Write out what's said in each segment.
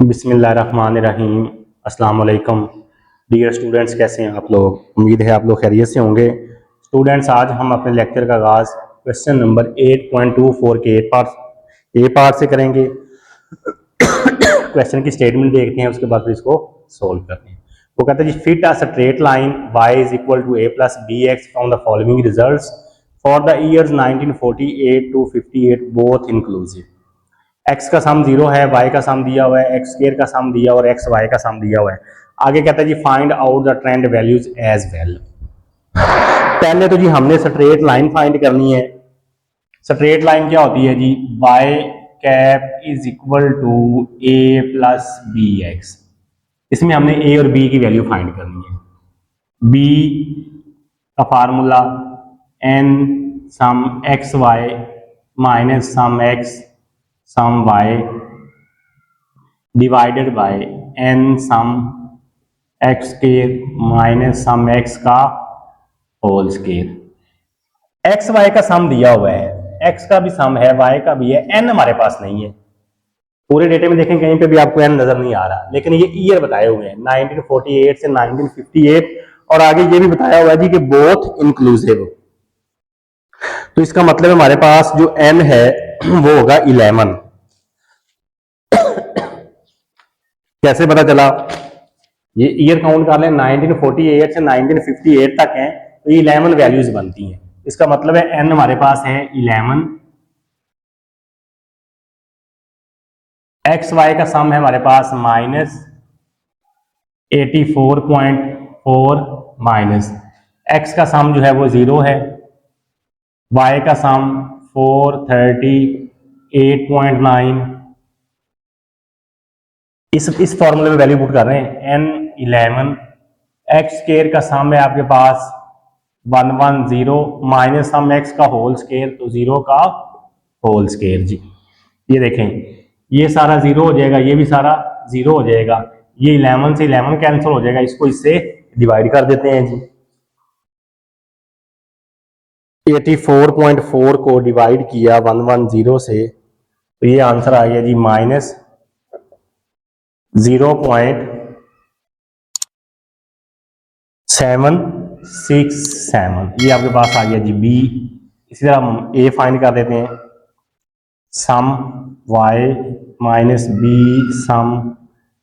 बिस्मिल्लाहिर्रहमानिर्रहीम। अस्सलाम वालेकुम डियर स्टूडेंट्स, कैसे हैं आप लोग? उम्मीद है आप लोग खैरियत से होंगे। स्टूडेंट्स, आज हम अपने लेक्चर का आगाज़ क्वेश्चन नंबर 8.24 के ए पार्ट से करेंगे। क्वेश्चन की स्टेटमेंट देखते हैं, उसके बाद फिर इसको सोल्व करते हैं। वो कहते हैं जी, fit a straight line y is equal to a plus B x from the following results for the years 1948 to 58 both inclusive. x का सम 0 है, y का सम दिया हुआ है, एक्स स्क्वायर का सम दिया और एक्स वाई का सम दिया हुआ है। आगे कहता है जी, find out the trend values as well. पहले तो जी हमने स्ट्रेट लाइन फाइंड करनी है। स्ट्रेट लाइन क्या होती है जी? y cap is equal to a plus B X. इसमें हमने a और b की वैल्यू फाइंड करनी है। b का formula n sum x Y minus sum x sum y divided by n sum x square minus sum x का whole square. X Y का sum दिया हुआ है, x का भी सम है, y का भी है, n हमारे पास नहीं है। पूरे डेटे में देखें कहीं पे भी आपको n नजर नहीं आ रहा, लेकिन ये ईयर बताए हुए हैं 1948 से 1958 और आगे ये भी बताया हुआ है जी कि बोथ इंक्लूसिव। तो इसका मतलब हमारे पास जो n है वो होगा 11। कैसे पता चला? ये ईयर काउंट कर लें, 1948 से 1958 तक है, तो ये 11 वैल्यूज बनती हैं। इसका मतलब है n हमारे पास है 11, एक्स वाई का सम है हमारे पास माइनस 84.4 माइनस एक्स का सम जो है वो 0 है, y का सम 438.9। इस फॉर्मूले में वैल्यू पुट कर रहे हैं n 11, एक्स स्क्वायर का सम है आपके पास 110 माइनस सम एक्स का होल स्क्वायर, तो 0 का होल स्क्वायर जी। ये देखें, ये सारा 0 हो जाएगा, ये भी सारा 0 हो जाएगा, ये 11 से 11 कैंसिल हो जाएगा, इसको इससे डिवाइड कर देते हैं जी। 84.4 को डिवाइड किया 110 से, तो ये आंसर आ गया जी माइनस 0.767। ये आपके पास आ गया जी बी। इसी तरह हम ए फाइंड कर देते हैं। Sum y minus B sum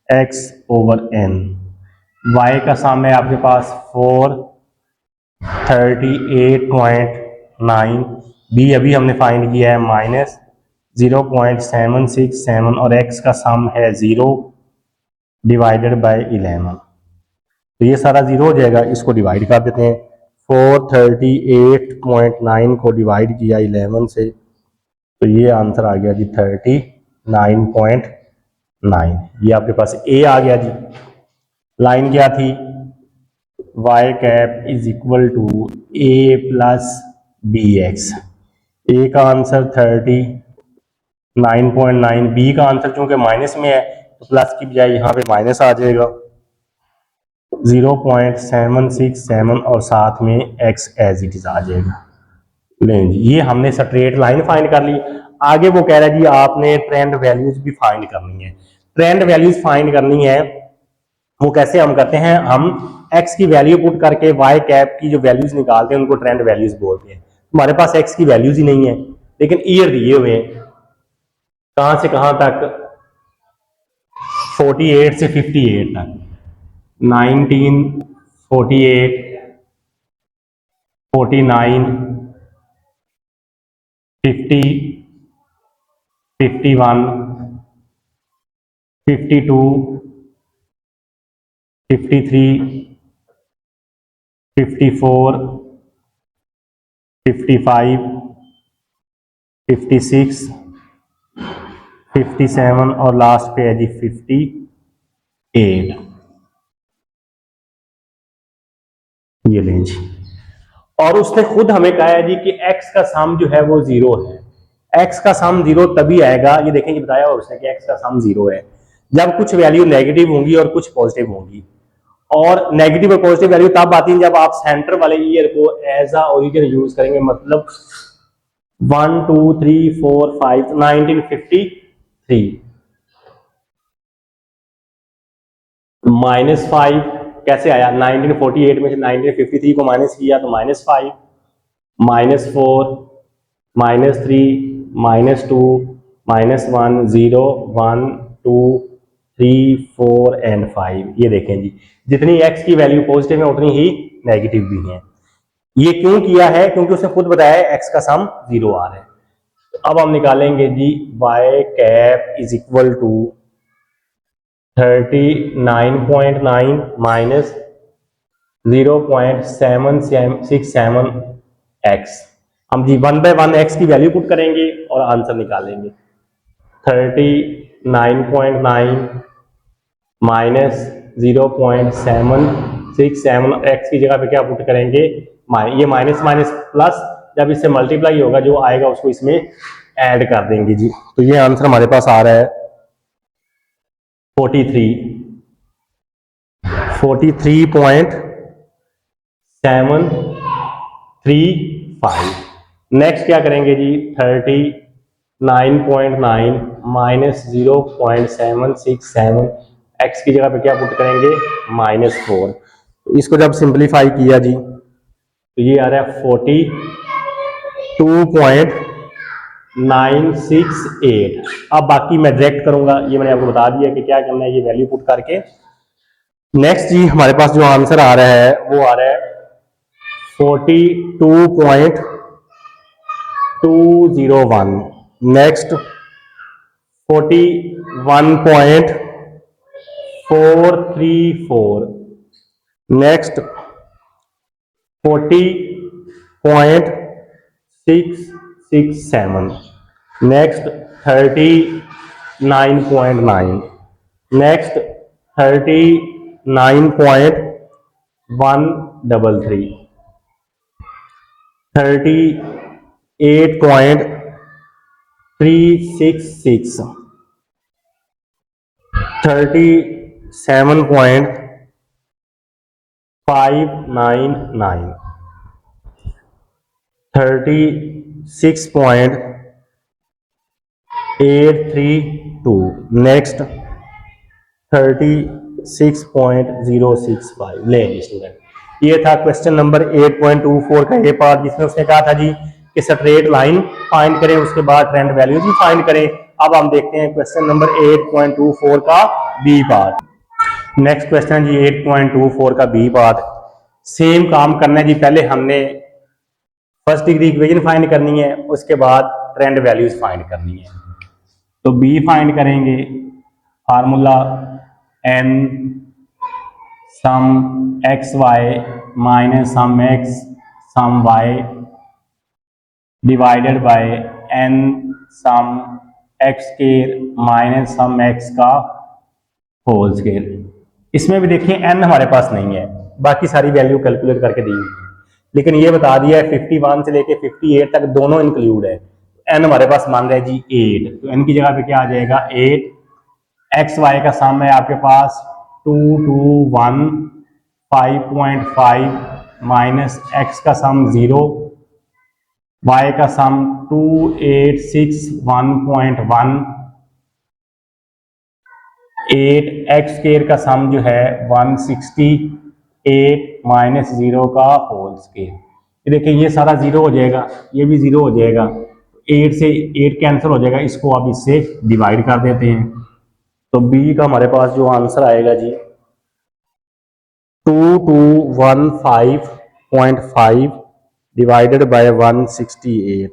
x over n। y का सम है आपके पास 438.9, बी अभी हमने फाइंड किया है माइनस 0.767 और x का सम है 0 डिवाइडेड बाय 11। तो ये सारा 0 हो जाएगा, इसको डिवाइड कर देते हैं। 438.9 को डिवाइड किया 11 से, तो ये आंसर आ गया जी 39.9। ये आपके पास ए आ गया जी। लाइन क्या थी? y cap is equal to a plus B x. A का आंसर 39.9, बी का आंसर चूंकि माइनस में है तो प्लस की बजाय यहाँ पे माइनस आ जाएगा 0.767 और साथ में x एज इट इज आ जाएगा। लें जी, ये हमने स्ट्रेट लाइन फाइंड कर ली। आगे वो कह रहा है जी आपने ट्रेंड वैल्यूज भी फाइंड करनी है। ट्रेंड वैल्यूज फाइंड करनी है, वो कैसे हम करते हैं? हम x की वैल्यू पुट करके y कैप की जो वैल्यूज निकालते हैं उनको ट्रेंड वैल्यूज बोलते हैं। हमारे पास x की वैल्यूज ही नहीं है, लेकिन ईयर दिए हुए हैं, कहां से कहां तक? 48 से 58 तक। 1948, 49, 50, 51, 52, 53, 54, 55, 56, 57 और लास्ट पे है जी 58। ये लें जी। और उसने खुद हमें कहा है जी कि x का सम जो है वो 0 है। x का सम 0 तभी आएगा, ये देखें, ये बताया और उसने कि x का सम 0 है जब कुछ वैल्यू नेगेटिव होंगी और कुछ पॉजिटिव होंगी। और नेगेटिव और पॉजिटिव वैल्यू तब आती है जब आप सेंटर वाले ईयर को एज अ ओरिजिन यूज करेंगे। मतलब 1 2 3 4 5 1953 -5 कैसे आया, 1948 में से 1953 को माइनस किया तो -5, -4, -3, -2, -1, 0, 1, 2, 3, 4 एंड 5। ये देखें जी, जितनी x की वैल्यू पॉजिटिव है उतनी ही नेगेटिव भी है। ये क्यों किया है, क्योंकि उसने खुद बताया है x का सम 0 आ रहा है। अब हम निकालेंगे जी y cap is equal to 39.9 minus 0.767 x। हम जी 1/1 x की वैल्यू पुट करेंगे और आंसर निकालेंगे। 39.9 माइनस 0.767 x की जगह पे क्या पुट करेंगे, ये माइनस माइनस प्लस, जब इससे मल्टीप्लाई होगा जो आएगा उसको इसमें ऐड कर देंगे जी। तो ये आंसर हमारे पास आ रहा है 43.735। नेक्स्ट क्या करेंगे जी, 39.9 माइनस 0.767 x की जगह पे क्या पुट करेंगे, -4। तो इसको जब सिंप्लीफाई किया जी तो ये आ रहा है 42.968। अब बाकी मैं डायरेक्ट करूंगा, ये मैंने आपको बता दिया कि क्या करना है, ये वैल्यू पुट करके। नेक्स्ट जी हमारे पास जो आंसर आ रहा है वो आ रहा है 42.201। Next 41.434। Next 40.667। Next 39.9। Next 39.133। 38.366। 37.599। 36.832। Next 36.065। ले स्टूडेंट, ये था क्वेश्चन नंबर 8.24 का ये पार्ट, जिसमें उसने कहा था जी कि स्ट्रेट लाइन फाइंड करें, उसके बाद ट्रेंड वैल्यूज भी फाइंड करें। अब हम देखते हैं क्वेश्चन नंबर 8.24 का बी पार्ट। नेक्स्ट क्वेश्चन जी 8.24 का बी पार्ट। सेम काम करना है जी, पहले हमने फर्स्ट डिग्री इक्वेशन फाइंड करनी है, उसके बाद ट्रेंड वैल्यूज फाइंड करनी है। तो बी फाइंड करेंगे, formula n sum x Y minus sum x sum Y divided by n sum x square minus sum x का होल स्क्वायर। इसमें भी देखिए n हमारे पास नहीं है, बाकी सारी वैल्यू कैलकुलेट करके दी हुई है, लेकिन ये बता दिया है 51 से लेके 58 तक दोनों इंक्लूड है। n हमारे पास मान रहा है जी 8, तो n की जगह पे क्या आ जाएगा 8। एक्स वाई का सम है आपके पास 221 5.5 माइनस एक्स का सम 0, वाई का सम 2861.1, 8 एक्स स्क्वायर का सम जो है 168 माइनस 0 का होल स्क्वायर। ये देखिए ये सारा 0 हो जाएगा, ये भी 0 हो जाएगा, 8 से 8 कैंसिल हो जाएगा, इसको आप इससे डिवाइड कर देते हैं। तो बी का हमारे पास जो आंसर आएगा जी 2215.5 डिवाइडेड बाय 168।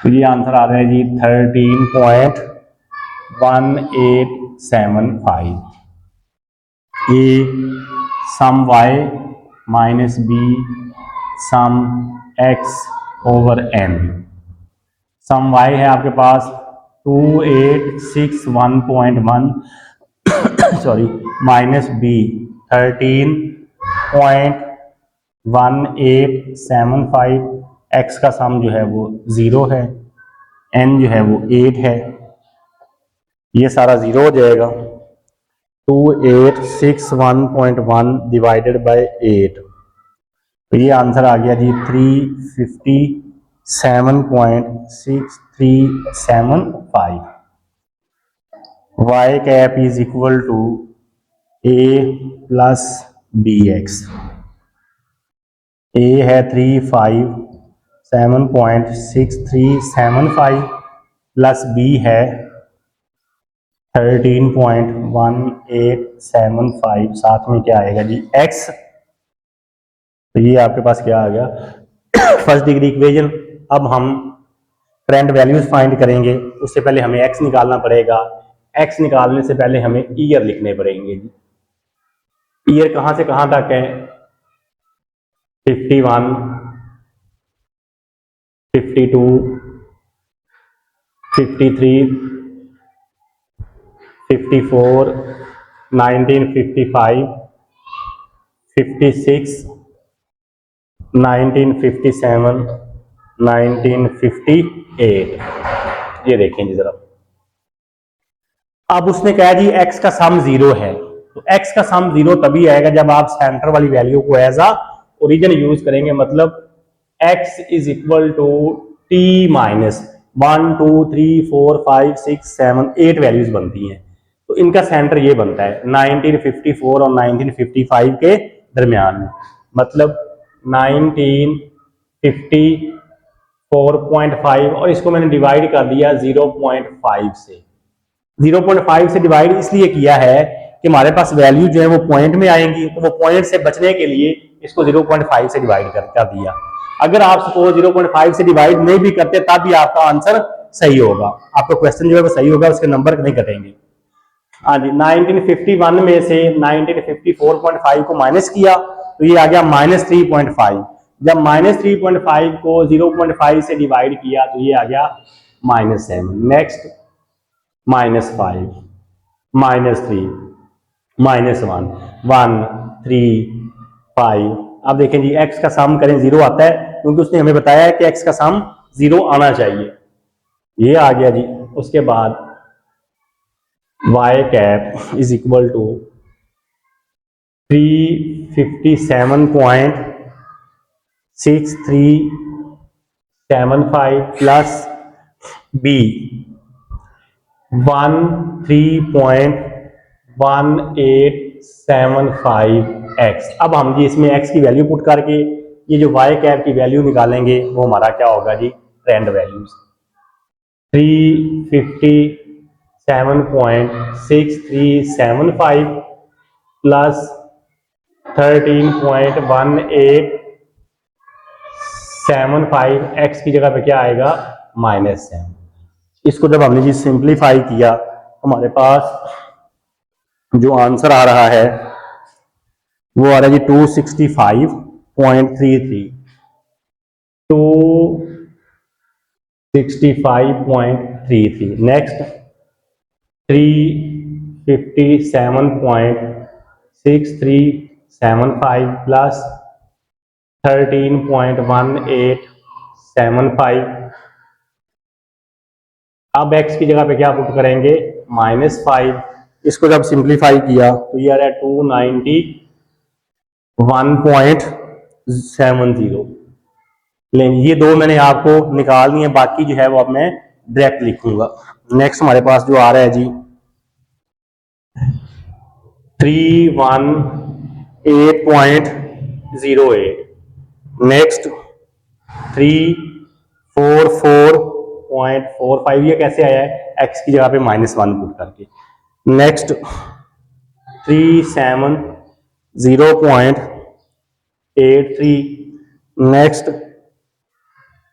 तो ये आंसर आ रहा है जी 13.1875। A sum Y minus B sum x over n. Sum y है आपके पास 2861.1 सॉरी माइनस बी 13.1875। एक्स का सम जो है वो 0 है, एन जो है वो 8 है, ये सारा 0 हो जाएगा। 2861.1 डिवाइडेड बाय 8, तो ये आंसर आ गया जी 357.6375। y cap is equal to a plus B x, a है 357.6375 प्लस बी है 13.1875, साथ में क्या आएगा जी एक्स। तो ये आपके पास क्या आ गया फर्स्ट डिग्री इक्वेशन। अब हम ट्रेंड वैल्यूज फाइंड करेंगे, उससे पहले हमें एक्स निकालना पड़ेगा। एक्स निकालने से पहले हमें ईयर लिखने पड़ेंगे जी। ईयर कहां से कहां तक है? 51, 52, 53, 54, 1955, 56, 1957, 1958। ये देखें जी जरा। अब उसने कहा जी एक्स का सम 0 है, तो एक्स का सम 0 तभी आएगा जब आप सेंटर वाली वैल्यू को एज अ ओरिजिन यूज करेंगे। मतलब x is equal to T minus 1 2 3 4 5 6 7 8 values बनती हैं। तो इनका सेंटर ये बनता है 1954 और 1955 के दरमियान में। मतलब 1954.5 और इसको मैंने डिवाइड कर दिया 0.5 से। 0.5 से डिवाइड इसलिए किया है कि हमारे पास वैल्यू जो है वो पॉइंट में आएंगी, तो वो पॉइंट से बचने के लिए इसको 0.5 से डिवाइड कर दिया। अगर आप सपोज 0.5 से डिवाइड नहीं भी करते तब भी आपका आंसर सही होगा, आपका क्वेश्चन जो है वो सही होगा, उसके नंबर नहीं कटेंगे। हाँ जी, 1951 में से 1954.5 को माइनस किया तो ये आ गया -3.5। जब -3.5 को 0.5 से डिवाइड किया तो ये आ गया -7। नेक्स्ट -5, -3, -1, 1 3 5। अब देखें जी x का सम करें 0 आता है, क्योंकि उसने हमें बताया है कि x का सम 0 आना चाहिए। ये आ गया जी। उसके बाद y cap is equal to 357.6375 plus b 13.1875x। अब हम जी इसमें x की वैल्यू पुट करके ये जो y कैप की वैल्यू निकालेंगे वो हमारा क्या होगा जी ट्रेंड वैल्यूज। 357.6375 प्लस 13.1875 x की जगह पे क्या आएगा -7। इसको जब हमने जी सिंप्लीफाई किया हमारे पास जो आंसर आ रहा है वो आ रहा है जी 265.33, 265.33। Next 357.6375 plus 13.1875। अब x की जगह पे क्या पुट करेंगे -5। इसको जब सिंप्लीफाई किया तो ये आ रहा है 291.70। ये दो मैंने आपको निकाल दिए, बाकी जो है वो अब मैं डायरेक्ट लिखूंगा। नेक्स्ट हमारे पास जो आ रहा है जी 318.08। नेक्स्ट 344.45, ये कैसे आया है x की जगह पे -1 पुट करके। नेक्स्ट 370.83। नेक्स्ट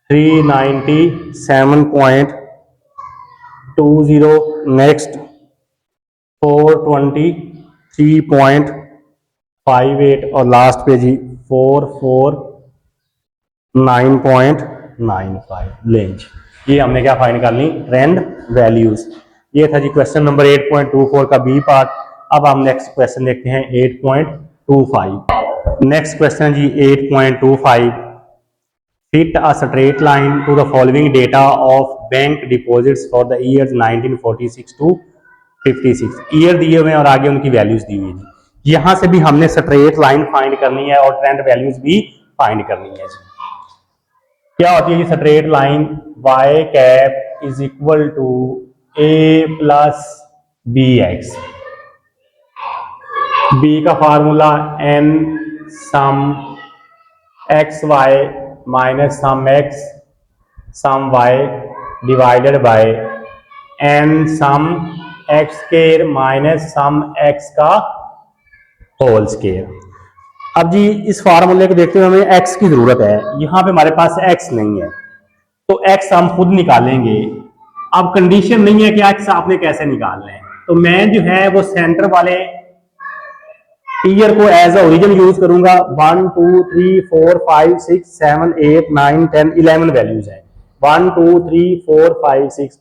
397.20। नेक्स्ट 423.58 और लास्ट पे जी 449.95 लेंज। ये हमने क्या फाइंड कर ली ट्रेंड वैल्यूज। ये था जी क्वेश्चन नंबर 8.24 का बी पार्ट। अब हम नेक्स्ट क्वेश्चन देखते हैं 8.25। नेक्स्ट क्वेश्चन जी 8.25। Fit a straight line to the following data of bank deposits for the years 1946 to 56। Year दिए हुए हैं और आगे उनकी वैल्यूज दी हुई है। यहां से भी हमने स्ट्रेट लाइन फाइंड करनी है और ट्रेंड वैल्यूज भी फाइंड करनी है। क्या होती है ये straight line? y cap is equal to a plus B x. B का formula n sum x Y minus sum x sum Y divided by n sum x square minus sum x का whole square. अब जी इस फार्मूले को देखते हुए हमें x की जरूरत है, यहाँ पे हमारे पास x नहीं है तो x हम खुद निकालेंगे। अब कंडीशन नहीं है कि x आपने कैसे निकालना है, तो मैं जो है वो सेंटर वाले ईयर को एज अ ओरिजिन यूज करूंगा। 1 2 3 4 5 6 7 8 9 10 11 वैल्यूज है। 1 2 3 4 5 6,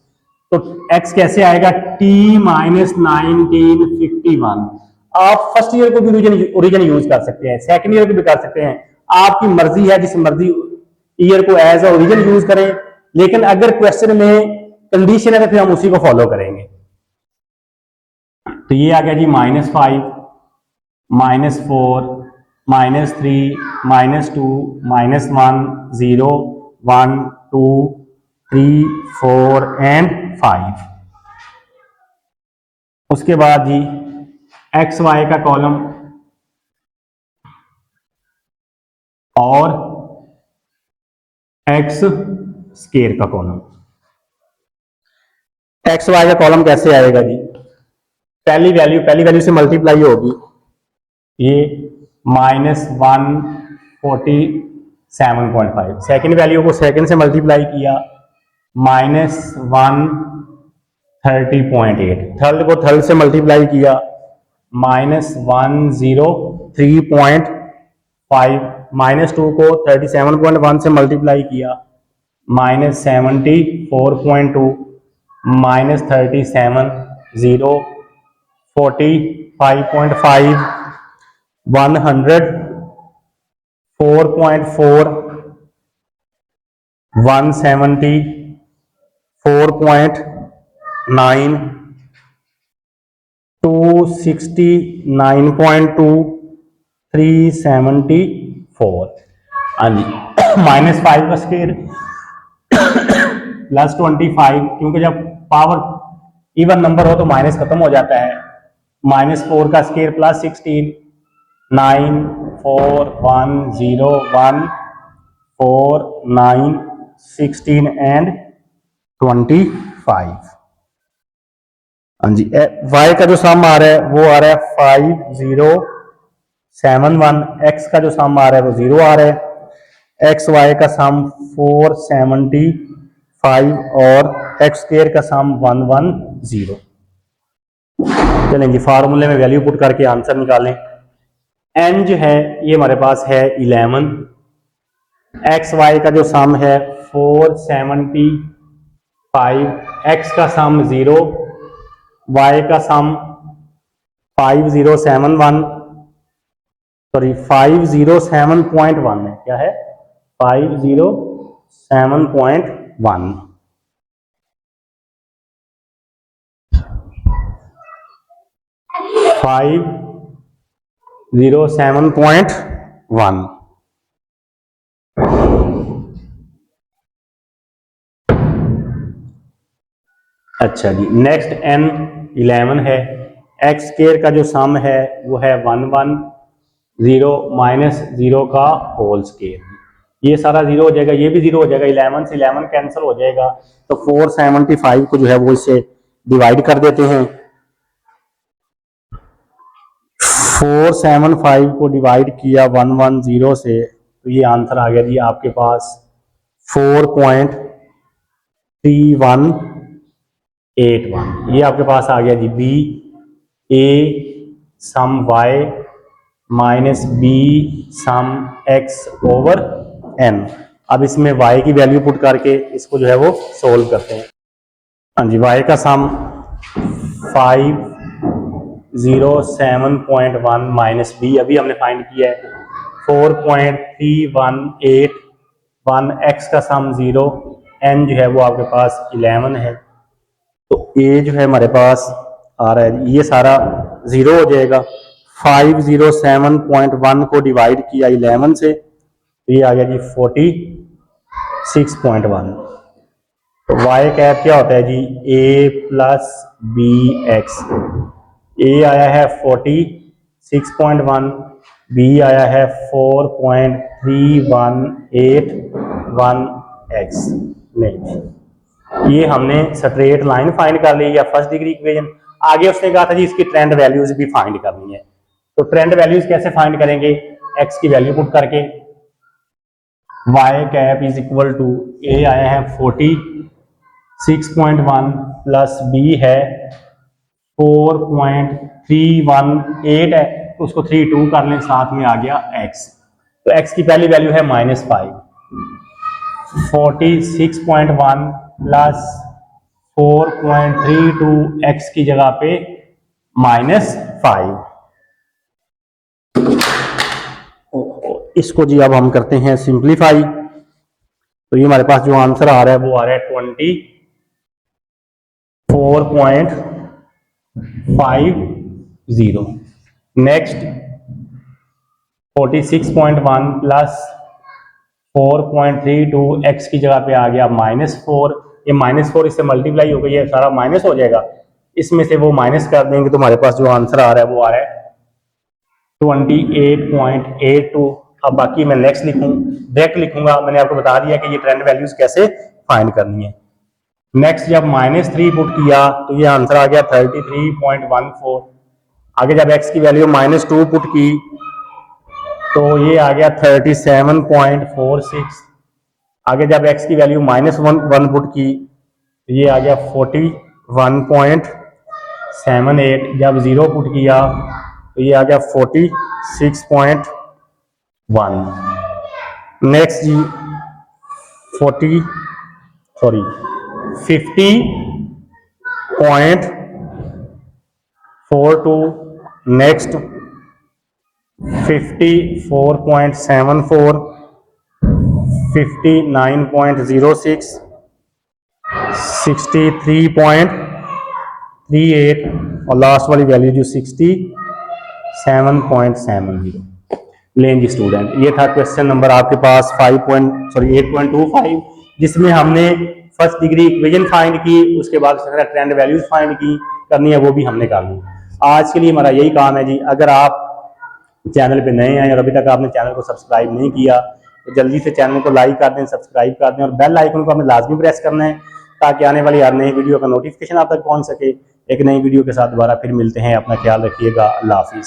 तो x कैसे आएगा t माइनस 1951। आप फर्स्ट ईयर को भी ओरिजिन यूज कर सकते हैं, सेकंड ईयर को भी कर सकते हैं, आपकी मर्जी है, जिस मर्जी ईयर को एज अ ओरिजिन यूज करें। लेकिन अगर क्वेश्चन में कंडीशन है तो फिर हम उसी को फॉलो करेंगे। तो ये आ गया जी -5 -4 -3 -2 -1 0 1 2 3 4 एंड 5। उसके बाद जी एक्स वाई का कॉलम और एक्स स्क्वायर का कॉलम। एक्स वाई का कॉलम कैसे आएगा जी, पहली वैल्यू से मल्टीप्लाई होगी, ये -147.5। सेकेंड वैल्यू को सेकेंड से मल्टीप्लाई किया -130.8। थर्ड को थर्ड से मल्टीप्लाई किया -103.5। -2 को 37.1 से मल्टीप्लाई किया -74.2 -37 0 45.5 104.4 174.9 269.2 374। हाँ जी -5 का स्क्वायर +25, क्योंकि जब पावर इवन नंबर हो तो माइनस खत्म हो जाता है। -4 का स्क्वायर +16 9 4 1 0 1 4 9 16 एंड 25। हाँ जी y का जो सम आ रहा है वो आ रहा है 5071। x का जो सम आ रहा है वो 0 आ रहा है। एक्स वाई का सम 475 और एक्स स्क्वायर का सम 110। चलें जी फार्मूले में वैल्यू पुट करके आंसर निकालें। n जो है ये हमारे पास है 11, एक्स वाई का जो सम है 475, x का सम 0, y का सम 5071 सॉरी 507.1 है, क्या है 507.1। 507.1। अच्छा जी नेक्स्ट n 11 है। एक्स स्क्वायर का जो सम है वो है 110 -0 का होल स्क्वायर। ये सारा 0 हो जाएगा, ये भी 0 हो जाएगा, 11 से 11 कैंसिल हो जाएगा, तो 475 को जो है वो इससे डिवाइड कर देते हैं। 475 को डिवाइड किया 110 से, तो ये आंसर आ गया जी आपके पास 4.3181। ये आपके पास आ गया जी B A sum Y minus B sum x over N. अब इसमें y की वैल्यू पुट करके इसको जो है वो सोल्व करते हैं। हाँ जी y का सम 507.1 माइनस बी अभी हमने फाइंड किया है 4.3181, x का सम 0, n जो है वो आपके पास 11 है, तो a जो है हमारे पास आ रहा है ये सारा 0 हो जाएगा। 507.1 को डिवाइड किया 11 से, तो ये आ गया जी 46.1। तो y कैप क्या होता है जी a प्लस बी एक्स। ए आया है 6.1, बी आया है 4.3181x। नहीं, ये हमने स्ट्रेट लाइन फाइंड कर ली या फर्स्ट डिग्री इक्वेशन। आगे उसने कहा था जी इसकी ट्रेंड वैल्यूज भी फाइंड करनी है। तो ट्रेंड वैल्यूज कैसे फाइंड करेंगे? एक्स की वैल्यू पुट करके y cap is equal to a आया है 46.1 प्लस बी है 4.318 है, तो उसको 32 कर लें, साथ में आ गया एक्स। तो एक्स की पहली वैल्यू है -5, 46.1 प्लस 4.32 एक्स की जगह पे -5। इसको जी अब हम करते हैं सिंप्लीफाई। तो ये हमारे पास जो आंसर आ रहा है वो आ रहा है 24.50। नेक्स्ट 46.1 प्लस 4.32 एक्स की जगह पे आ गया -4। ये -4 इससे मल्टीप्लाई हो गई है, सारा माइनस हो जाएगा, इसमें से वो माइनस कर देंगे तो हमारे पास जो आंसर आ रहा है वो आ रहा है 28.82। अब बाकी मैं नेक्स्ट डायरेक्ट लिखूंगा। मैंने आपको बता दिया कि ये ट्रेंड वैल्यूज कैसे फाइंड करनी है। नेक्स्ट जब -3 पुट किया तो ये आंसर आ गया 33.14। आगे जब x की वैल्यू -2 पुट की तो ये आ गया 37.46। आगे जब x की वैल्यू -1 पुट की तो ये आ गया 41.78। जब 0 पुट किया तो ये आ गया 46.1। नेक्स्ट जी 50.42। नेक्स्ट 54.74, 59.06, 63.38 और लास्ट वाली वैल्यू जो 67.70। लें जी स्टूडेंट, ये था क्वेश्चन नंबर आपके पास 8.25, जिसमें हमने फर्स्ट डिग्री इक्वेशन फाइंड की, उसके बाद ट्रेंड वैल्यूज फाइंड की करनी है, वो भी हमने कर ली। आज के लिए हमारा यही काम है जी। अगर आप चैनल पे नए हैं और अभी तक आपने चैनल को सब्सक्राइब नहीं किया तो जल्दी से चैनल को लाइक कर दें, सब्सक्राइब कर दें और बेल आइकन को हमें लाजमी प्रेस करना है ताकि आने वाली हर नई वीडियो का नोटिफिकेशन आप तक पहुंच सके। एक नई वीडियो के साथ दोबारा फिर मिलते हैं। अपना ख्याल रखिएगा। अल्लाह हाफिज़।